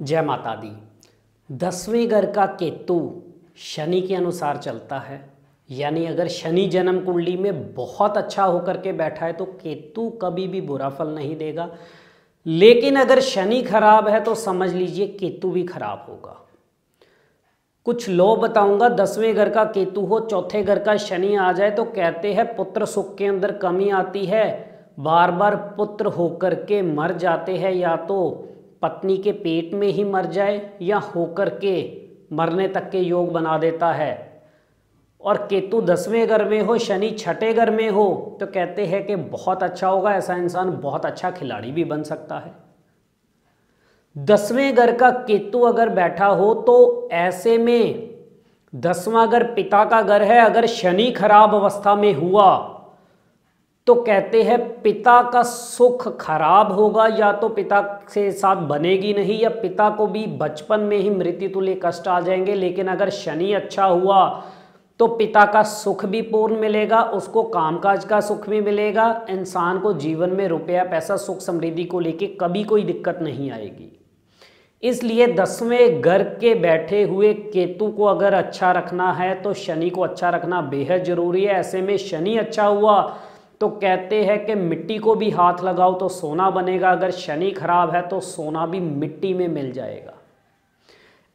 जय माता दी। 10वें घर का केतु शनि के अनुसार चलता है, यानी अगर शनि जन्म कुंडली में बहुत अच्छा होकर के बैठा है तो केतु कभी भी बुरा फल नहीं देगा। लेकिन अगर शनि खराब है तो समझ लीजिए केतु भी खराब होगा। कुछ लो बताऊंगा। 10वें घर का केतु हो, चौथे घर का शनि आ जाए तो कहते हैं पुत्र सुख के अंदर कमी आती है, बार बार पुत्र होकर के मर जाते हैं, या तो पत्नी के पेट में ही मर जाए या होकर के मरने तक के योग बना देता है। और केतु 10वें घर में हो, शनि छठे घर में हो तो कहते हैं कि बहुत अच्छा होगा, ऐसा इंसान बहुत अच्छा खिलाड़ी भी बन सकता है। 10वें घर का केतु अगर बैठा हो तो ऐसे में 10वां घर पिता का घर है, अगर शनि खराब अवस्था में हुआ तो कहते हैं पिता का सुख खराब होगा, या तो पिता से साथ बनेगी नहीं, या पिता को भी बचपन में ही मृत्यु तुल्य कष्ट आ जाएंगे। लेकिन अगर शनि अच्छा हुआ तो पिता का सुख भी पूर्ण मिलेगा, उसको कामकाज का सुख भी मिलेगा, इंसान को जीवन में रुपया पैसा सुख समृद्धि को लेके कभी कोई दिक्कत नहीं आएगी। इसलिए 10वें घर के बैठे हुए केतु को अगर अच्छा रखना है तो शनि को अच्छा रखना बेहद जरूरी है। ऐसे में शनि अच्छा हुआ तो कहते हैं कि मिट्टी को भी हाथ लगाओ तो सोना बनेगा, अगर शनि खराब है तो सोना भी मिट्टी में मिल जाएगा।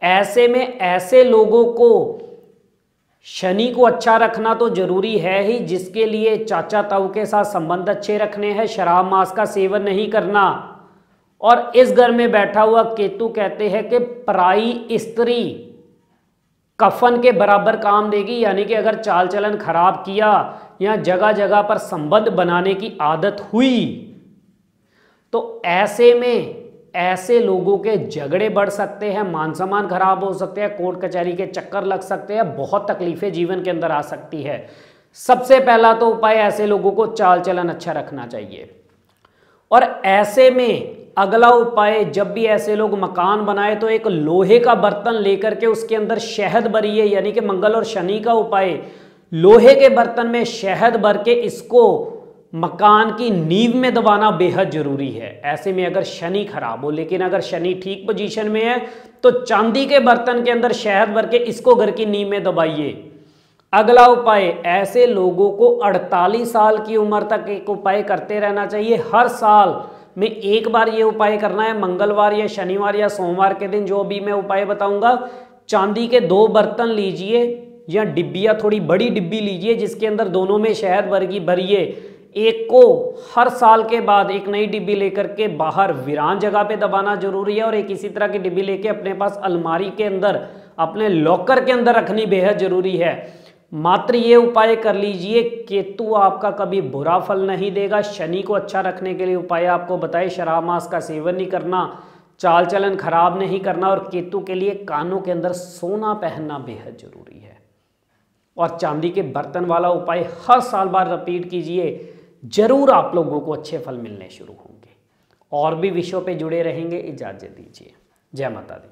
ऐसे में ऐसे लोगों को शनि को अच्छा रखना तो जरूरी है ही, जिसके लिए चाचा ताऊ के साथ संबंध अच्छे रखने हैं, शराब मांस का सेवन नहीं करना। और इस घर में बैठा हुआ केतु कहते हैं कि पराई स्त्री कफन के बराबर काम देगी, यानी कि अगर चाल चलन खराब किया या जगह जगह पर संबंध बनाने की आदत हुई तो ऐसे में ऐसे लोगों के झगड़े बढ़ सकते हैं, मान सम्मान खराब हो सकते हैं, कोर्ट कचहरी के चक्कर लग सकते हैं, बहुत तकलीफें जीवन के अंदर आ सकती है। सबसे पहला तो उपाय ऐसे लोगों को चाल चलन अच्छा रखना चाहिए। और ऐसे में अगला उपाय, जब भी ऐसे लोग मकान बनाए तो एक लोहे का बर्तन लेकर के उसके अंदर शहद भरिए, यानी कि मंगल और शनि का उपाय, लोहे के बर्तन में शहद भर के इसको मकान की नींव में दबाना बेहद जरूरी है। ऐसे में अगर शनि खराब हो, लेकिन अगर शनि ठीक पोजीशन में है तो चांदी के बर्तन के अंदर शहद भर के इसको घर की नींव में दबाइए। अगला उपाय, ऐसे लोगों को 48 साल की उम्र तक एक उपाय करते रहना चाहिए। हर साल में एक बार ये उपाय करना है, मंगलवार या शनिवार या सोमवार के दिन, जो भी मैं उपाय बताऊंगा। चांदी के 2 बर्तन लीजिए या डिब्बियाँ, थोड़ी बड़ी डिब्बी लीजिए जिसके अंदर दोनों में शहद भरिए। एक को हर साल के बाद एक नई डिब्बी लेकर के बाहर वीरान जगह पे दबाना जरूरी है, और एक इसी तरह की डिब्बी लेके अपने पास अलमारी के अंदर, अपने लॉकर के अंदर रखनी बेहद जरूरी है। मात्र ये उपाय कर लीजिए, केतु आपका कभी बुरा फल नहीं देगा। शनि को अच्छा रखने के लिए उपाय आपको बताए, शराब मांस का सेवन नहीं करना, चाल चलन खराब नहीं करना, और केतु के लिए कानों के अंदर सोना पहनना बेहद जरूरी है। और चांदी के बर्तन वाला उपाय हर साल बार रिपीट कीजिए, जरूर आप लोगों को अच्छे फल मिलने शुरू होंगे। और भी विषयों पे जुड़े रहेंगे, इजाजत दीजिए। जय माता दी।